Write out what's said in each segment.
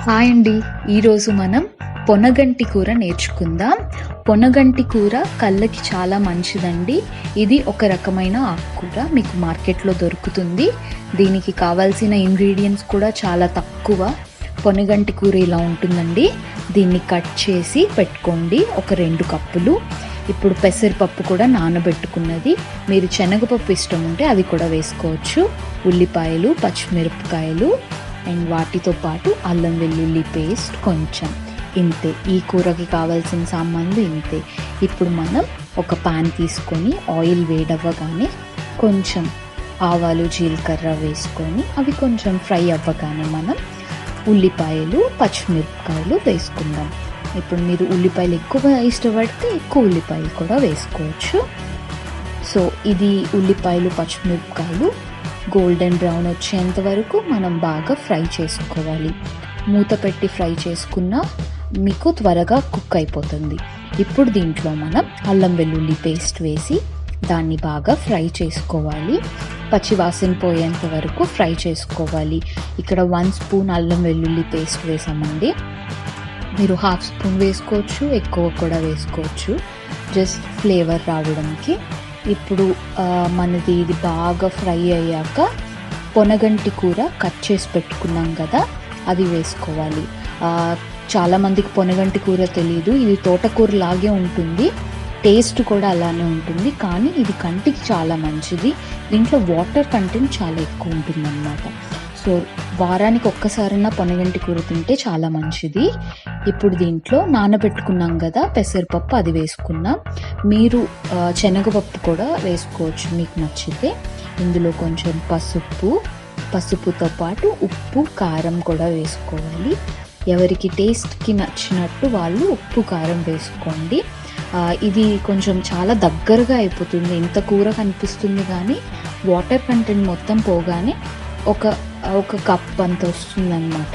Hi అండి, ఈరోజు మనం పొనగంటి కూర నేర్చుకుందాం. పొనగంటి కూర కళ్ళకి చాలా మంచిదండి. ఇది ఒక రకమైన ఆకుకూర, మీకు మార్కెట్లో దొరుకుతుంది. దీనికి కావాల్సిన ఇంగ్రీడియంట్స్ కూడా చాలా తక్కువ. పొనగంటి కూర ఇలా ఉంటుందండి. దీన్ని కట్ చేసి పెట్టుకోండి, ఒక 2 కప్పులు. ఇప్పుడు పెసరపప్పు కూడా నానబెట్టుకున్నది, మీరు శనగపప్పు ఇష్టం ఉంటే అది కూడా వేసుకోవచ్చు. ఉల్లిపాయలు, పచ్చిమిరపకాయలు అండ్ వాటితో పాటు అల్లం వెల్లుల్లి పేస్ట్ కొంచెం, ఇంతే. ఈ కూరకి కావాల్సిన సామాన్లు ఇంతే. ఇప్పుడు మనం ఒక పాన్ తీసుకొని ఆయిల్ వేడవ్వగానే కొంచెం ఆవాలు జీలకర్ర వేసుకొని అవి కొంచెం ఫ్రై అవ్వగానే మనం ఉల్లిపాయలు పచ్చిమిరపకాయలు వేసుకుందాం. ఇప్పుడు మీరు ఉల్లిపాయలు ఎక్కువ ఇష్టపడితే ఎక్కువ ఉల్లిపాయలు కూడా వేసుకోవచ్చు. సో ఇది ఉల్లిపాయలు పచ్చిమిరపకాయలు గోల్డెన్ బ్రౌన్ వచ్చేంత వరకు మనం బాగా ఫ్రై చేసుకోవాలి. మూత పెట్టి ఫ్రై చేసుకున్నా మీకు త్వరగా కుక్ అయిపోతుంది. ఇప్పుడు దీంట్లో మనం అల్లం వెల్లుల్లి పేస్ట్ వేసి దాన్ని బాగా ఫ్రై చేసుకోవాలి. పచ్చివాసన పోయేంత వరకు ఫ్రై చేసుకోవాలి. ఇక్కడ 1 స్పూన్ అల్లం వెల్లుల్లి పేస్ట్ వేసామండి. మీరు 1/2 స్పూన్ వేసుకోవచ్చు, ఎక్కువ కూడా వేసుకోవచ్చు, జస్ట్ ఫ్లేవర్ రావడానికి. ఇప్పుడు మనది ఇది బాగా ఫ్రై అయ్యాక పొనగంటి కూర కట్ చేసి పెట్టుకున్నాం కదా, అది వేసుకోవాలి. చాలామందికి పొనగంటి కూర తెలీదు, ఇది తోటకూర లాగే ఉంటుంది, టేస్ట్ కూడా అలానే ఉంటుంది, కానీ ఇది కంటికి చాలా మంచిది. దీంట్లో వాటర్ కంటెంట్ చాలా ఎక్కువ ఉంటుంది అన్నమాట. సో వారానికి ఒక్కసారైనా పొనగంటి కూర తింటే చాలా మంచిది. ఇప్పుడు దీంట్లో నానబెట్టుకున్నాం కదా పెసరపప్పు, అది వేసుకున్నాం. మీరు శనగపప్పు కూడా వేసుకోవచ్చు మీకు నచ్చితే. ఇందులో కొంచెం పసుపుతో పాటు ఉప్పు కారం కూడా వేసుకోవాలి. ఎవరికి టేస్ట్కి నచ్చినట్టు వాళ్ళు ఉప్పు కారం వేసుకోండి. ఇది కొంచెం చాలా దగ్గరగా అయిపోతుంది, ఇంత కూర కనిపిస్తుంది కానీ వాటర్ కంటెంట్ మొత్తం పోగానే ఒక కప్ అంత వస్తుందన్నమాట.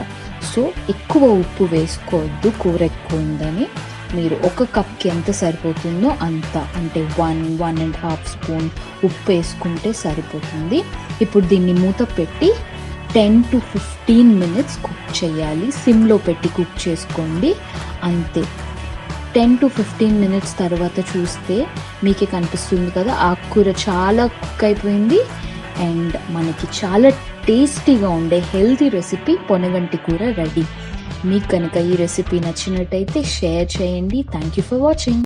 సో ఎక్కువ ఉప్పు వేసుకోవద్దు, కూర ఎక్కువ ఉందని. మీరు ఒక కప్కి ఎంత సరిపోతుందో అంత, అంటే 1.5 స్పూన్ ఉప్పు వేసుకుంటే సరిపోతుంది. ఇప్పుడు దీన్ని మూత పెట్టి 10 to 15 మినిట్స్ కుక్ చేయాలి. సిమ్లో పెట్టి కుక్ చేసుకోండి, అంతే. 10 to 15 మినిట్స్ తర్వాత చూస్తే మీకే కనిపిస్తుంది కదా ఆకుకూర చాలా కుక్ అయిపోయింది. అండ్ మనకి చాలా టేస్టీగా ఉండే హెల్తీ రెసిపీ పొనగంటి కూర రెడీ. మీకు కనుక ఈ రెసిపీ నచ్చినట్టయితే షేర్ చేయండి. Thank you for watching.